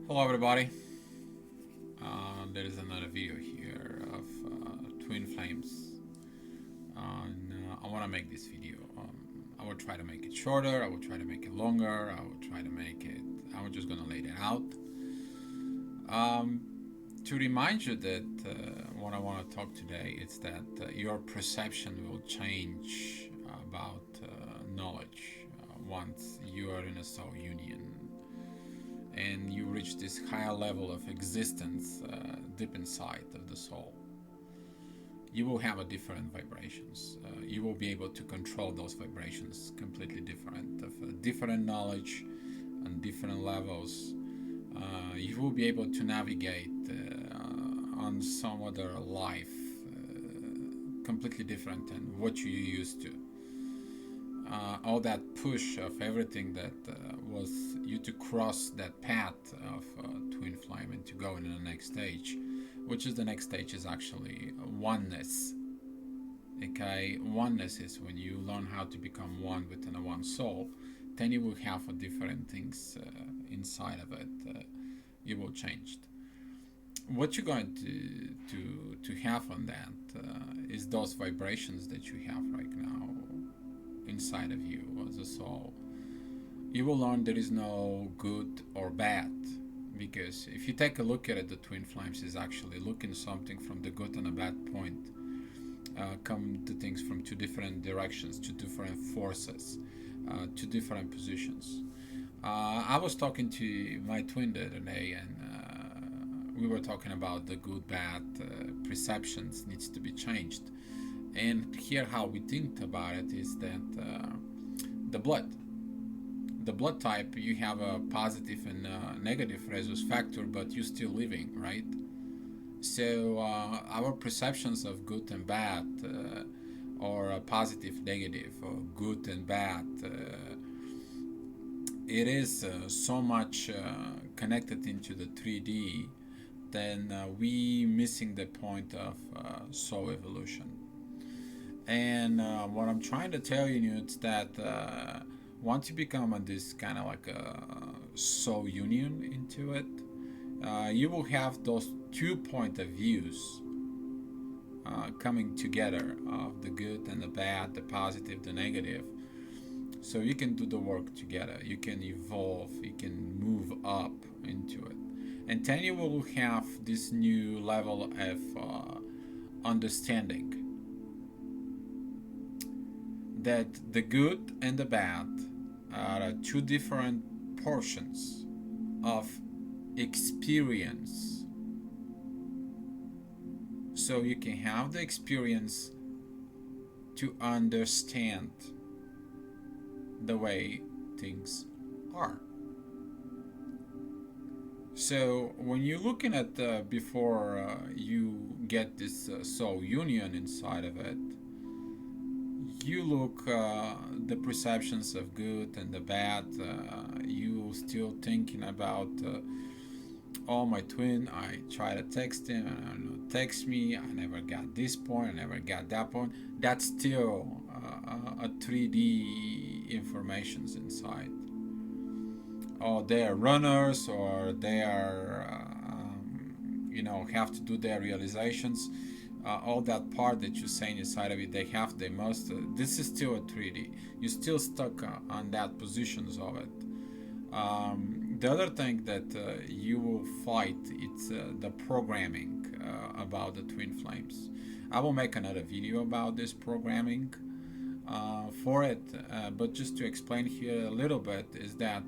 Hello everybody, there is another video here of twin flames, and I want to make this video. I will try to make it shorter, I will try to make it longer, I'm just gonna lay it out. To remind you that what I want to talk today is that your perception will change about knowledge once you are in a soul union and you reach this higher level of existence deep inside of the soul. You will have a different vibrations. You will be able to control those vibrations completely different, of different knowledge on different levels. You will be able to navigate on some other life completely different than what you used to. All that push of everything that was you to cross that path of twin flame and to go into the next stage, which is the next stage is actually oneness. Okay, oneness is when you learn how to become one within a one soul. Then you will have different things inside of it. You will change. What you're going to have on that is those vibrations that you have right now inside of you as a soul. You will learn there is no good or bad, because if you take a look at it, the twin flames is actually looking something from the good and a bad point. Come to things from two different directions, two different forces, two different positions. I was talking to my twin the other day, and we were talking about the good bad perceptions needs to be changed. And here how we think about it is that the blood the blood type, you have a positive and negative rhesus factor, but you're still living, right? So our perceptions of good and bad, or positive negative, or good and bad, it is so much connected into the 3D, then we missing the point of soul evolution. And what I'm trying to tell you is that once you become this kind of like a soul union into it, you will have those two point of views coming together of the good and the bad, the positive, the negative. So you can do the work together. You can evolve. You can move up into it, and then you will have this new level of understanding that the good and the bad are two different portions of experience. So you can have the experience to understand the way things are. So when you're looking at before you get this soul union inside of it, you look the perceptions of good and the bad. You still thinking about oh, my twin, I try to text him and I don't text me, I never got this point, I never got that point. That's still a 3D informations inside. Or they are runners, or they are have to do their realizations. All that part that you're saying inside of it, they must. This is still a 3D. You're still stuck on that positions of it. The other thing that you will fight, it's the programming about the twin flames. I will make another video about this programming for it, but just to explain here a little bit is that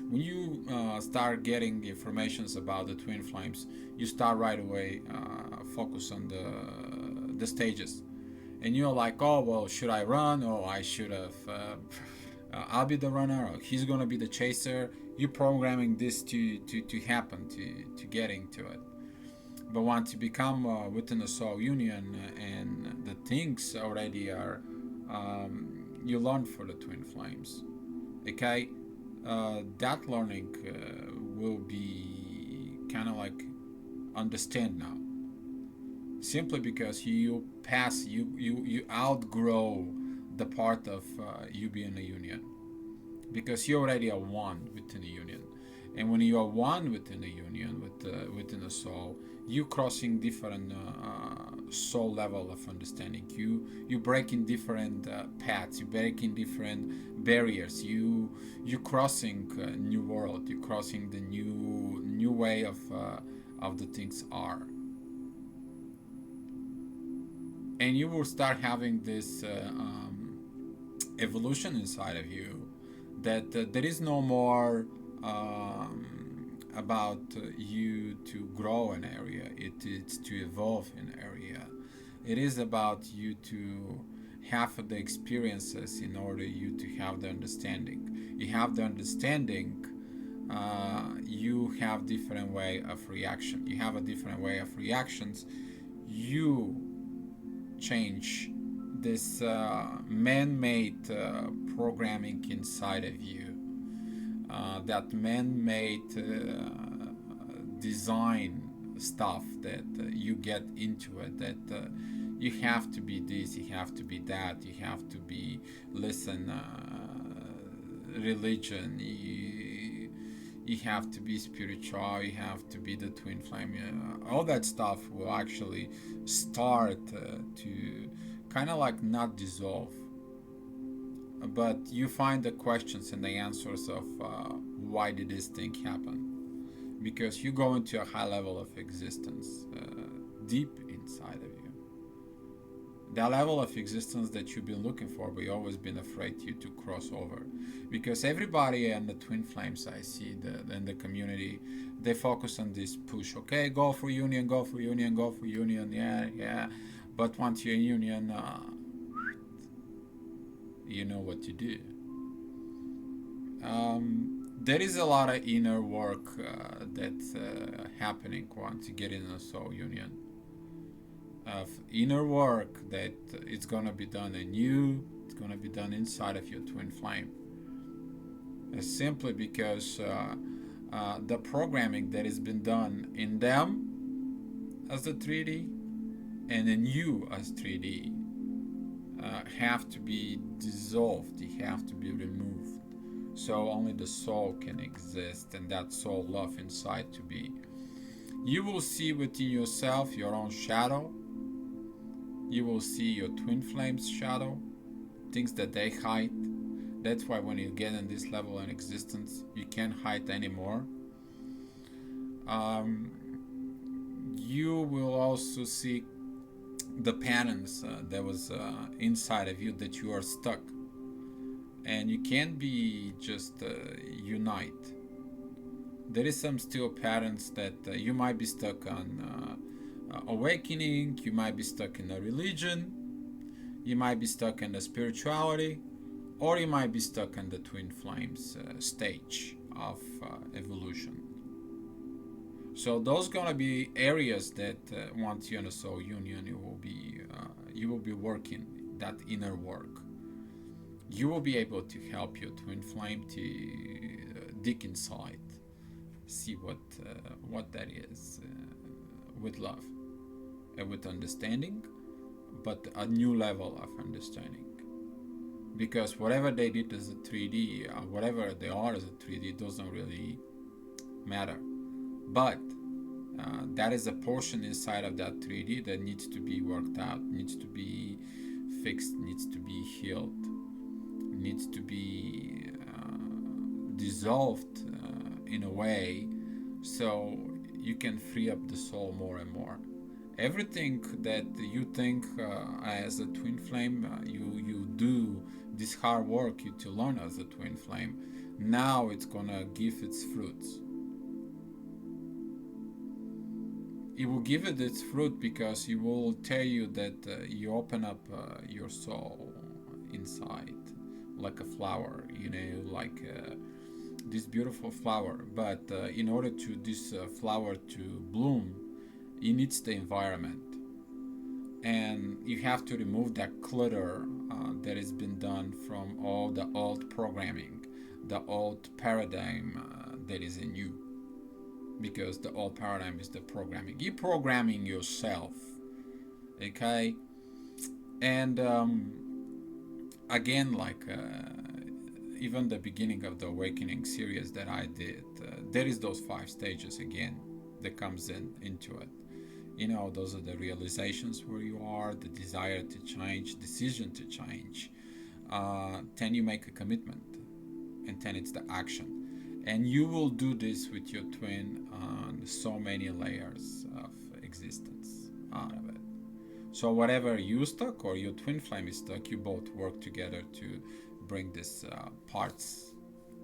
when you start getting the informations about the twin flames, you start right away focus on the stages, and you're like, oh well, should I run? Oh, I should have. I'll be the runner, or he's gonna be the chaser. You're programming this to happen, to getting to it. But once you become within the soul union and the things already are, you learn for the twin flames. Okay, that learning will be kind of like understand now. Simply because you outgrow the part of you being a union, because you already are one within the union. And when you are one within the union, within the soul, you crossing different soul level of understanding. You breaking different paths. You breaking different barriers. You crossing a new world. You crossing the new way of the things are. And you will start having this evolution inside of you, that there is no more about you to grow an area. It's to evolve an area. It is about you to have the experiences in order you to have the understanding. You have the understanding, you have different way of reaction. You have a different way of reactions. You change this man-made programming inside of you, that man-made design stuff that you get into it, that you have to be this, you have to be that, you have to be religion, you have to be spiritual, you have to be the twin flame. All that stuff will actually start to kind of like not dissolve, but you find the questions and the answers of why did this thing happen, because you go into a high level of existence, deep inside of you. That level of existence that you've been looking for, but you've always been afraid to cross over. Because everybody and the twin flames I see in the community, they focus on this push. Okay, go for union, go for union, go for union. Yeah. But once you're in union, you know what to do. There is a lot of inner work that's happening once you get in a soul union. Of inner work that it's going to be done in you, it's going to be done inside of your twin flame. Simply because the programming that has been done in them as a 3D and in you as 3D have to be dissolved, they have to be removed. So only the soul can exist, and that soul love inside to be. You will see within yourself your own shadow. You will see your twin flames shadow, things that they hide. That's why when you get in this level in existence, you can't hide anymore. You will also see the patterns that was inside of you, that you are stuck. And you can't be just unite. There is some still patterns that you might be stuck on awakening, you might be stuck in a religion, you might be stuck in the spirituality, or you might be stuck in the twin flames stage of evolution. So those gonna be areas that once you're in a soul union, you will be working that inner work. You will be able to help your twin flame to dig inside, see what that is, with love and with understanding, but a new level of understanding. Because whatever they did as a 3D, whatever they are as a 3D, doesn't really matter. But that is a portion inside of that 3D that needs to be worked out, needs to be fixed, needs to be healed, needs to be dissolved in a way so you can free up the soul more and more. Everything that you think as a twin flame, you do this hard work you to learn as a twin flame, now it's gonna give its fruits. It will give it its fruit because it will tell you that you open up your soul inside like a flower, like this beautiful flower. But in order to this flower to bloom, it needs the environment, and you have to remove that clutter that has been done from all the old programming, the old paradigm that is in you. Because the old paradigm is the programming. You're programming yourself, okay? And again, like even the beginning of the awakening series that I did, there is those 5 stages again that comes into it. Those are the realizations where you are, the desire to change, decision to change. Then you make a commitment, and then it's the action. And you will do this with your twin on so many layers of existence out of it. So whatever you stuck or your twin flame is stuck, you both work together to bring these parts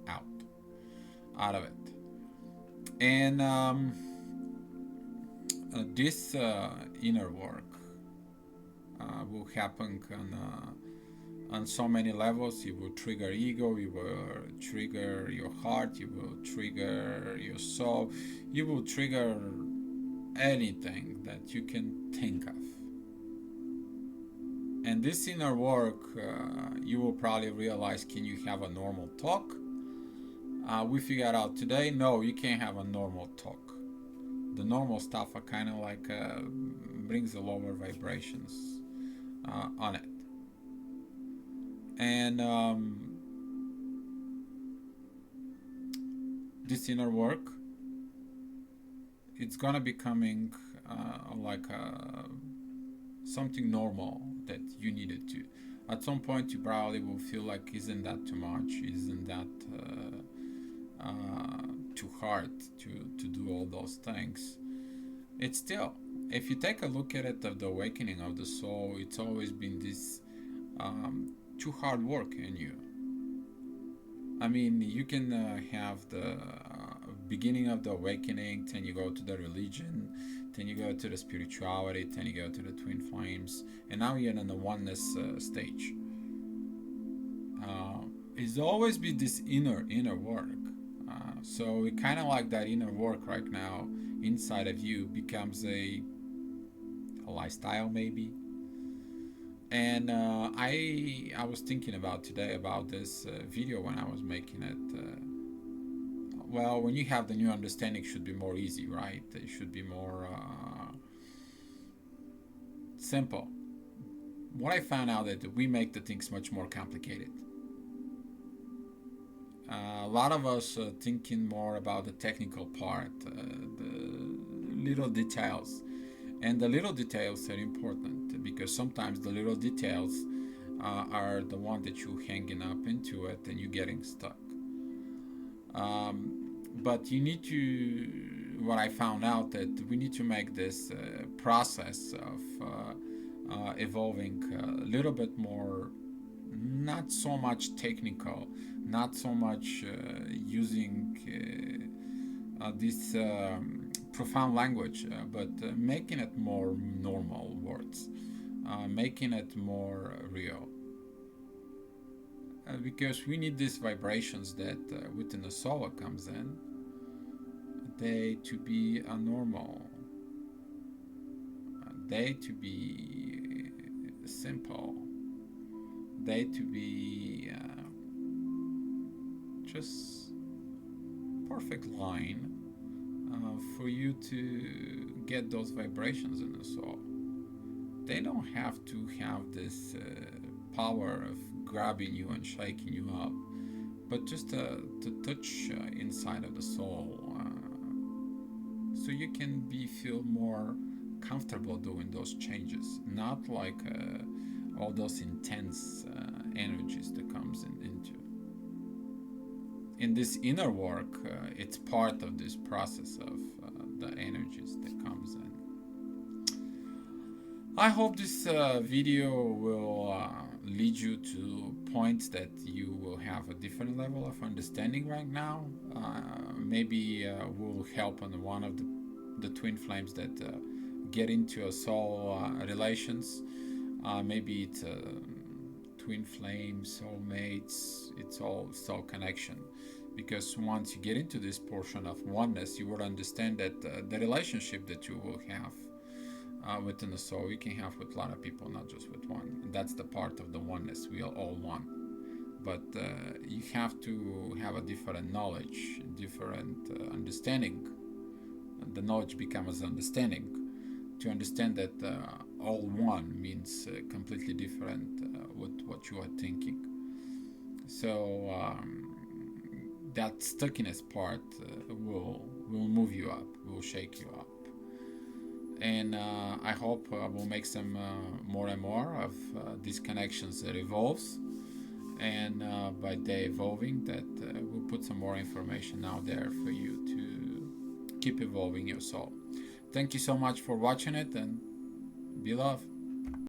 out of it. And this inner work will happen on so many levels. It will trigger ego, it will trigger your heart, it will trigger your soul, it will trigger anything that you can think of. And this inner work, you will probably realize, can you have a normal talk? We figured out today, no, you can't have a normal talk. The normal stuff are kind of like brings the lower vibrations on it. And this inner work, it's gonna be coming like something normal that you needed to. At some point, you probably will feel like, isn't that too much? Isn't that too hard to do all those things? It's still, if you take a look at it, of the awakening of the soul, it's always been this too hard work in you. I mean, you can have the beginning of the awakening, then you go to the religion, then you go to the spirituality, then you go to the twin flames, and now you're in the oneness stage. It's always been this inner work. So it kind of like that inner work right now inside of you becomes a lifestyle maybe. And I was thinking about today about this video when I was making it. Well, when you have the new understanding, it should be more easy, right? It should be more simple. What I found out that we make the things much more complicated. A lot of us are thinking more about the technical part, the little details. And the little details are important because sometimes the little details are the one that you're hanging up into it and you're getting stuck. But you need to, what I found out, that we need to make this process of evolving a little bit more, not so much technical, not so much using this profound language, but making it more normal words, making it more real. Because we need these vibrations that within the soul comes in, they to be normal, they to be simple, they to be just perfect line for you to get those vibrations in the soul. They don't have to have this power of grabbing you and shaking you up, but just to touch inside of the soul, so you can feel more comfortable doing those changes, not like all those intense energies that comes into. In this inner work, it's part of this process of the energies that comes in. I hope this video will lead you to points that you will have a different level of understanding right now. Maybe will help on one of the twin flames that get into a soul relations. Maybe it's twin flames, soulmates, it's all soul connection. Because once you get into this portion of oneness, you will understand that the relationship that you will have within the soul, you can have with a lot of people, not just with one. And that's the part of the oneness. We are all one. But you have to have a different knowledge, different understanding. The knowledge becomes understanding. To understand that all one means completely different with what you are thinking. So that stickiness part will move you up, will shake you up, and I hope we'll make some more and more of these connections that evolves, and by they evolving, that we'll put some more information out there for you to keep evolving your soul. Thank you so much for watching it, and be love.